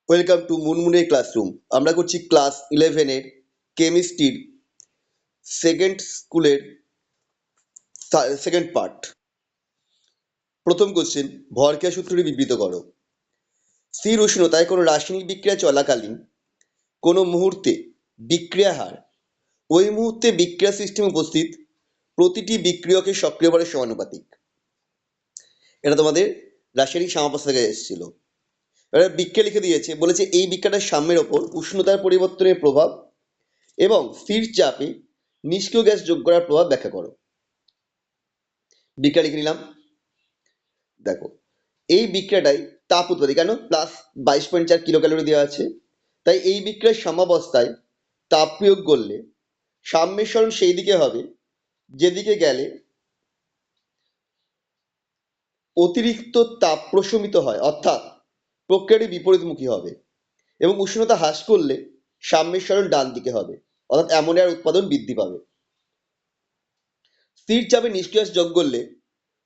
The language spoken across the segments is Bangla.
Welcome to মুনমুনের classroom. আমরা করছি ক্লাস 11-এর কেমিস্ট্রির সেকেন্ড স্কুলের সেকেন্ড পার্ট। প্রথম কোশ্চেন, ভরক্রিয়া সূত্রটি বিবৃত করো। স্থির উষ্ণতায় কোনো রাসায়নিক বিক্রিয়া চলাকালীন কোনো মুহূর্তে বিক্রিয়া হার ওই মুহূর্তে বিক্রিয়া সিস্টেমে উপস্থিত প্রতিটি বিক্রিয়কের সক্রিয় ভরের সমানুপাতিক। এটা তোমাদের রাসায়নিক সাম্যাবস্থা থেকে এসেছিল। এবার বিক্রিয়া লিখে দিয়েছে, বলেছে এই বিক্রিয়াটার সাম্যের ওপর উষ্ণতার পরিবর্তনের প্রভাব এবং স্থির চাপে নিষ্ক্রিয় গ্যাস যোগ করার প্রভাব ব্যাখ্যা করো। বিক্রিয়া লিখে নিলাম। দেখো, এই বিক্রিয়াটাই তাপ উৎপাদী, কেন +22.4 কিলো ক্যালোরি দেওয়া আছে, তাই এই বিক্রিয়ার সাম্যাবস্থায় তাপ প্রয়োগ করলে সাম্যের সরণ সেই দিকে হবে যেদিকে গেলে অতিরিক্ত তাপ প্রশমিত হয়, অর্থাৎ প্রক্রিয়াটি বিপরীতমুখী হবে, এবং উষ্ণতা হ্রাস করলে সাম্যের সরণ ডান দিকে হবে, অর্থাৎ অ্যামোনিয়ার উৎপাদন বৃদ্ধি পাবে। স্থির চাপে নিষ্ক্রিয় গ্যাস যোগ করলে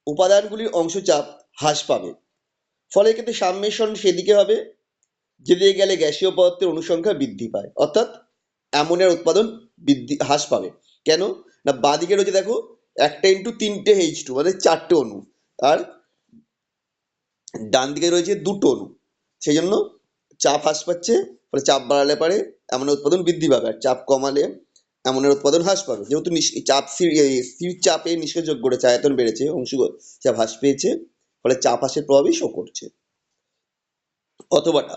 উপাদানগুলির অংশ চাপ হ্রাস পাবে, ফলে এক্ষেত্রে সাম্যের সরণ সেদিকে হবে যেদিকে গেলে গ্যাসীয় পদার্থের অনুসংখ্যা বৃদ্ধি পায়, অর্থাৎ অ্যামোনিয়ার উৎপাদন হ্রাস পাবে। কেন না, বাঁদিকে রয়েছে দেখো 1 × 3 H2 মানে 4টে অণু, আর ডান দিকে রয়েছে 2টো অণু, সেই জন্য চাপ হ্রাস পাচ্ছে, ফলে চাপ বাড়ালে পারে অ্যামোনিয়ার উৎপাদন বৃদ্ধি পাবে, আর চাপ কমালে অ্যামোনিয়ার উৎপাদন হ্রাস পাবে। যেহেতু স্থির চাপে নিষ্ক্রিয় যোগ করেছে, আয়তন বেড়েছে, অংশ চাপ হ্রাস পেয়েছে, ফলে চাপ হ্রাসের প্রভাবই শো করছে। অথবাটা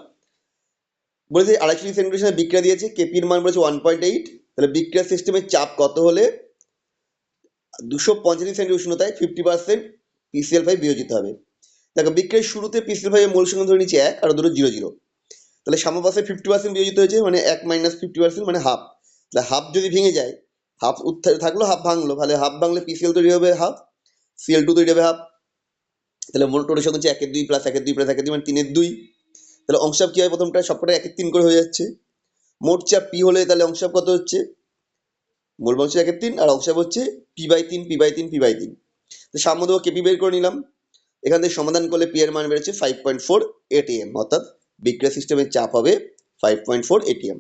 বলেছে 250 সেন্টিগ্রেড বিক্রিয়া দিয়েছে, কেপির মান বলেছে 1.8, তাহলে বিক্রিয়া সিস্টেমের চাপ কত হলে 285 সেন্টিগ্রেড উষ্ণতায় 50% PCl5 বিয়োজিত হবে। দেখো, বিক্রিয়ার শুরুতে PCl5 এর মোল সংখ্যা ধরে নিচ্ছি 1 আর দুটো 0, 0, তাহলে সাম্যাবস্থায় 50% বিয়োজিত হয়েছে, মানে 1 - 50% মানে হাফ। তাহলে হাফ যদি ভেঙে যায়, হাফ থাকলো, হাফ ভাঙলো, তাহলে হাফ ভাঙলে PCl তৈরি হবে হাফ, Cl2 তৈরি হবে হাফ। তাহলে মোল টোটাল সংখ্যা হচ্ছে 1-2 + 1-2 + 1-2 মানে 3-2। তাহলে অংশাপ কি হয়, প্রথমটা সবকটা 1-3 করে হয়ে যাচ্ছে। মোট চাপ পি হলে তাহলে অংশাপ কত হচ্ছে, মূল অংশ 1/3 আর অংশাপ হচ্ছে p/3 p/3 p/3। তো সাম্য দেবো, কেপি বের করে নিলাম। এখান থেকে সমাধান করলে পি এর মান বেরোচ্ছে 5.4 atm, অর্থাৎ বিক্রিয়া সিস্টেমের চাপ হবে 5.4 atm।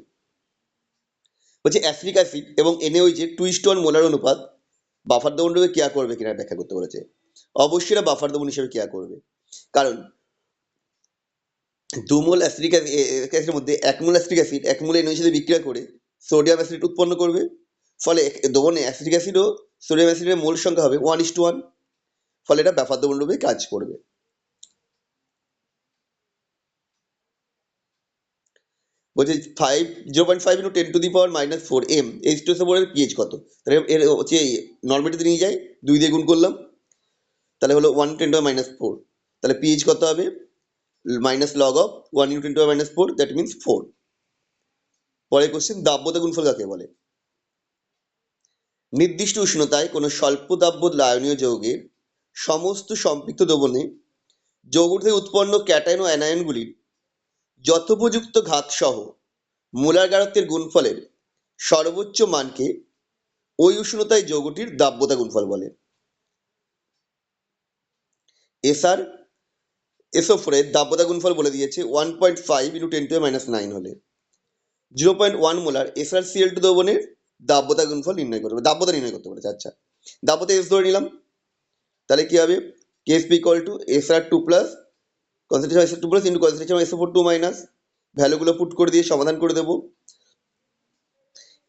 বলছে অ্যাসিটিক অ্যাসিড এবং NaOH 2:1 মোলার অনুপাত বাফার দ্রবণ রূপে ক্রিয়া করবে কিনা ব্যাখ্যা করতে বলেছে। অবশ্যই এটা বাফার দ্রবণ হিসেবে ক্রিয়া করবে, কারণ 2 মোল অ্যাসিটিক অ্যাসিডের মধ্যে 1 মোল অ্যাসিটিক অ্যাসিড 1 মোল NaOH সাথে বিক্রিয়া করে সোডিয়াম অ্যাসিড উৎপন্ন করবে, ফলে দ্রবণে অ্যাসিটিক অ্যাসিড ও সোডিয়াম অ্যাসিডের মোল সংখ্যা হবে 1:1, ফলে এটা বাফার দ্রবণ রূপে কাজ করবে। বলছে 0.5 × 10⁻⁻4 m H2SO4 এর পিএইচ কত। তাহলে এর হচ্ছে নর্মালিটি নিয়ে যাই, 2 দিয়ে গুণ করলাম, তাহলে হলো 1 × 10⁻⁴। তাহলে পিএইচ কত হবে, -log of 1 × 10⁻⁴, দ্যাট মিনস 4। পরের কোশ্চেন, দাব্যতা গুণফল কাকে বলে। নির্দিষ্ট উষ্ণতায় কোনো স্বল্প দাব্য লায়নীয় যৌগের সমস্ত সম্পৃক্ত দ্রবণে যৌগটি থেকে উৎপন্ন ক্যাটায়ন ও অ্যানায়নগুলির যথোপযুক্ত ঘাত সহ মোলার গাঢ়ত্বের গুণফলের সর্বোচ্চ মানকে ওই উষ্ণতায় যৌগটির দাব্যতা গুণফল বলে। SR-SO4 এর দাব্যতা গুণফল বলে দিয়েছে 1.5 × 10⁻⁹ হলে 0.1 মোলার SrCl2 দ্রবণের দাব্যতা গুণফল নির্ণয় করতে, দাব্যতা নির্ণয় করতে বলেছে। আচ্ছা, দাব্যতা S ধরে নিলাম, তাহলে কি হবে, Ksp = SR2 plus concentration SR2 plus into concentration SO4 2 minus, ভ্যালুগুলো পুট করে দিয়ে সমাধান করে দেবো।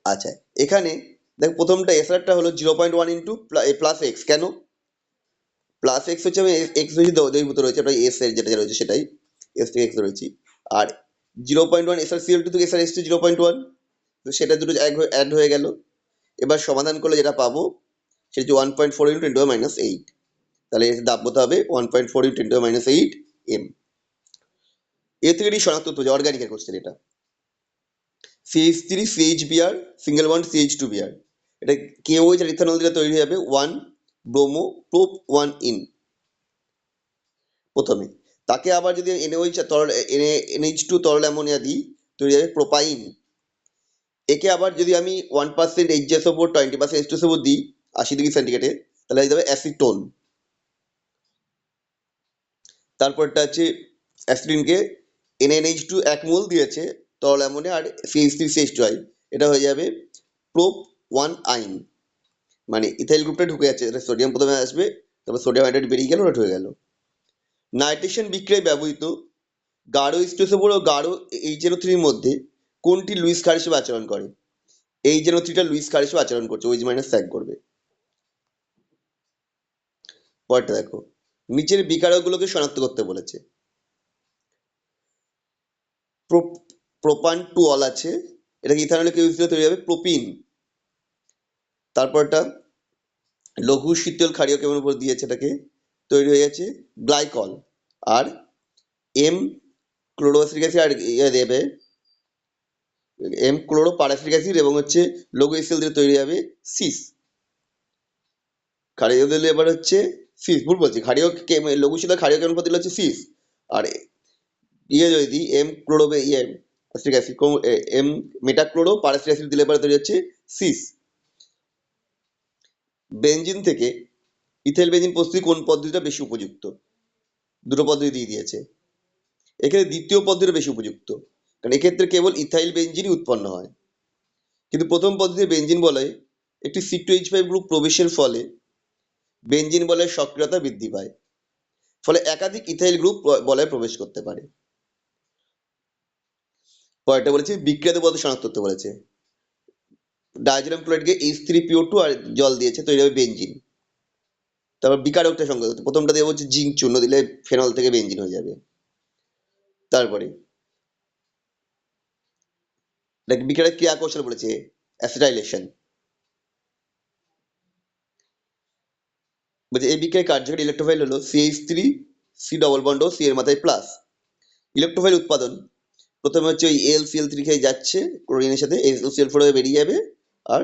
আচ্ছা, এখানে দেখো প্রথমটা SR-টা হলো 0.1 ইন্টু প্লাস এক্স, কেন প্লাস এক্স হচ্ছে, আমি এক্স বেশি দ্রবীভূত রয়েছে, আপনার এস এর যেটা রয়েছে সেটাই, এস থেকে এক্স রয়েছে, আর 0.1 SrCl2 থেকে SrH2 0.1, তো সেটা দুটো অ্যাড হয়ে গেল। এবার সমাধান করলে যেটা পাবো সেটা হচ্ছে 1.4 × 10⁻8, তাহলে এর দাব্যতা হবে 1.4 × 10⁻8 m। এর থেকে এটি শনাক্ত করতে হবে, অর্গানিকের কোশ্চেন এটা। CH3 CHBr single bond CH2Br, এটা KOH আর ইথানল দিলে তৈরি হবে 1 ব্রোমো প্রোপ 1 ইন। প্রথমে তাকে আবার যদি NaOH তরল NH2 তরল অ্যামোনিয়া দিই, তৈরি হবে প্রোপাইন। একে আবার যদি আমি 1% HSO4 20% H2SO4 দিই 80°C, তাহলে হয়ে যাবে অ্যাসিটোন। তারপরটা আছে অ্যাসিডিনকে NaNH2 এক মোল দিয়েছে তরল অ্যামোনিয়া আর CH3CH2 এটা হয়ে যাবে প্রোপ 1 আইন, মানে ইথাইল গ্রুপটা ঢুকে যাচ্ছে, এটা সোডিয়াম প্রথমে আসবে, তারপর সোডিয়াম হাইড্রেট বেরিয়ে গেল, ওটা ঢুকে গেল। নাইট্রেশন বিক্রিয়ায় ব্যবহৃত গাঢ় H2SO4 ও গাঢ় HNO3 এর মধ্যে কোনটি লুইস ক্ষার হিসেবে আচরণ করে? HNO3টা লুইস ক্ষার হিসেবে আচরণ করছে, OH মাইনাস ত্যাগ করবে। পরেরটা দেখো, নিচের বিকারকগুলোকে শনাক্ত করতে বলেছে। প্রোপান টু অল আছে, এটাকে ইথানলে কেউ দিলে তৈরি হবে প্রোপিন। তারপরটা লঘু শীতল ক্ষারীয় কেমন উপর দিয়েছে, এটাকে তৈরি হয়ে যাচ্ছে গ্লাইকল। আর এম ক্লোরোসিলিক অ্যাসিড আর দেবে এম ক্লোরো প্যারাসিলিক অ্যাসিড এবং হচ্ছে লঘু এসিএল দিয়ে তৈরি হবে সিস। ক্ষারীয় দিলে এবার হচ্ছে সিস, ভুল বলছি, ক্ষারীয় লঘু শীতল ক্ষারীয় কেমন উপর দিলে হচ্ছে সিস। আর যদি M chloro acetic acid M metachloro প্যারাসিলিক অ্যাসিড দিলে এবার তৈরি হচ্ছে সিস। বেনজিন থেকে ইথাইল বেনজিন প্রস্তুতি কোন পদ্ধতিটা বেশি উপযুক্ত? দুটো পদ্ধতি দিয়ে দিয়েছে, এক্ষেত্রে দ্বিতীয় পদ্ধতিটা বেশি উপযুক্ত, কারণ এক্ষেত্রে কেবল ইথাইল বেনজিনই উৎপন্ন হয়। কিন্তু প্রথম পদ্ধতিতে বেনজিন বলয়ে একটি C2H5 গ্রুপ প্রবেশের ফলে বেনজিন বলয়ের সক্রিয়তা বৃদ্ধি পায়, ফলে একাধিক ইথাইল গ্রুপ বলয়ে প্রবেশ করতে পারে। পরেরটা বলেছে বিক্রিয়াতে পদার্থ শনাক্ত করতে বলেছে। ডাইজোনিয়াম ক্লোরাইডকে H3PO2 আর জল দিয়েছে, তৈরি হবে বেনজিন। তারপর বিকারকটা সংকেত করতে, প্রথমটা দিয়ে বলছে জিঙ্ক চূর্ণ দিলে ফেনল থেকে বেনজিন হয়ে যাবে। তারপরে বিক্রিয়ার ক্রিয়া কৌশল বলেছে অ্যাসিটাইলেশন। বলছে এই বিক্রিয়ার কার্যকরী ইলেকট্রোফাইল হলো CH3 C ডবল বন্ড ও C এর মাথায় প্লাস। ইলেকট্রোফাইল উৎপাদন প্রথমে হচ্ছে ওই AlCl3 খেয়ে যাচ্ছে ক্লোরিনের সাথে, HCl4 হয়ে বেরিয়ে যাবে, আর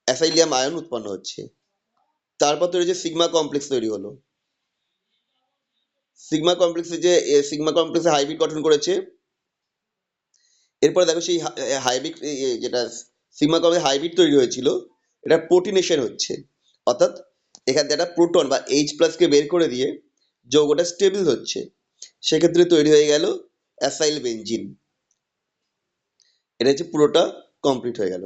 অ্যাসাইলিয়াম আয়ন উৎপন্ন হচ্ছে। তারপর তৈরি যে সিগমা কমপ্লেক্স তৈরি হলো। সিগমা কমপ্লেক্সে যে সিগমা কমপ্লেক্সে হাইব্রিড গঠন করেছে। এরপরে দেখো সেই হাইব্রিড যেটা সিগমা কমপ্লেক্সে হাইব্রিড তৈরি হয়েছিল, এটা প্রোটিনেশন হচ্ছে, অর্থাৎ এখান থেকে একটা প্রোটন বা H+ কে বের করে দিয়ে যৌগটা স্টেবল হচ্ছে, সেক্ষেত্রে তৈরি হয়ে গেল অ্যাসাইল বেনজিন। এটা হচ্ছে পুরোটা কমপ্লিট হয়ে গেল।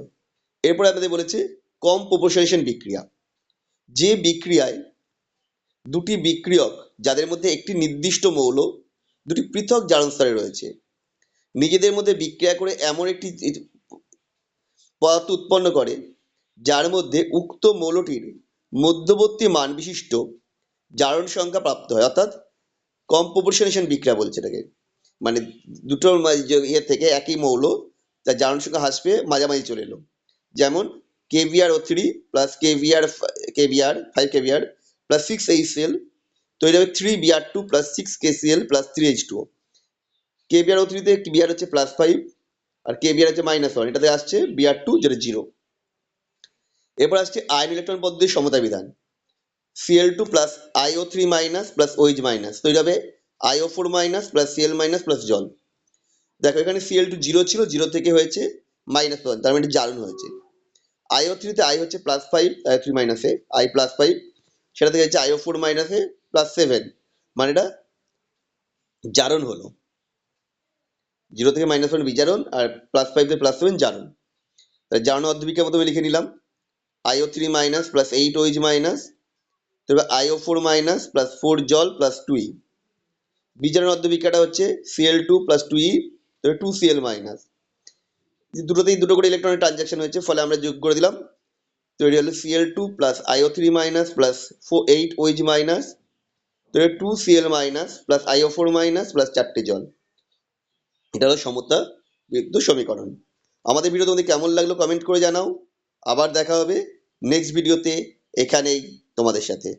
এরপরে আপনাদের বলেছে কম প্রপোর্শনেশন বিক্রিয়া, যে বিক্রিয়ায় দুটি বিক্রিয়ক যাদের মধ্যে একটি নির্দিষ্ট মৌল দুটি পৃথক জারণ স্তরে রয়েছে নিজেদের মধ্যে বিক্রিয়া করে এমন একটি পদার্থ উৎপন্ন করে যার মধ্যে উক্ত মৌলটির মধ্যবর্তী মান বিশিষ্ট জারণ সংখ্যা প্রাপ্ত হয়, অর্থাৎ কম প্রপোর্শনেশন বিক্রিয়া বলছে এটাকে। মানে দুটো ইয়ে থেকে একই মৌল তার জারণ সংখ্যা হ্রাস পেয়ে মাঝামাঝি চলে এলো, যেমন KBrO3 plus KBr 5KBr plus 6HCl তৈরি হবে 3Br2 plus 6KCl plus 3H2O। KBrO3 তে Br হচ্ছে +5 আর KBr হচ্ছে -1, এটাতে আসছে Br2 যেটা 0। এরপর আসছে আয়ন ইলেকট্রন পদ্ধতির সমতা বিধান। Cl2 plus IO3 minus plus OH minus তৈরি হবে IO4 minus plus Cl minus plus জল। দেখো এখানে Cl2 0 ছিল, 0 থেকে হয়েছে -1, তার মানে জারণ হয়েছে। IO3 তে I হচ্ছে +5, IO3 মাইনাসে I +5, সেটা থেকে হচ্ছে IO4 মাইনাসে +7, মানে এটা জারণ হলো। 0 থেকে -1 বিজারণ আর +5 থেকে +7 জারণ। তাহলে জারণ অর্ধবিক্রিয়া প্রথমে লিখে নিলাম IO3 minus plus 8OH minus, তবে IO4 মাইনাস প্লাস 4 জল প্লাস 2E। বিজারণ অর্ধবিক্রিয়াটা হচ্ছে Cl2 প্লাস 2E, তবে 2Cl মাইনাস। দুটোতেই দুটো করে ইলেকট্রনের ট্রানজাকশন হয়েছে, ফলে আমরা যোগ করে দিলাম, তৈরি হলো Cl2 plus IO3 minus plus 8OH minus, তৈরি 2Cl minus plus IO4 minus plus 4টে জল। এটা হলো সমতা বিদ্যুৎ সমীকরণ। আমাদের ভিডিও তোমাদের কেমন লাগলো কমেন্ট করে জানাও। আবার দেখা হবে নেক্সট ভিডিওতে এখানেই তোমাদের সাথে।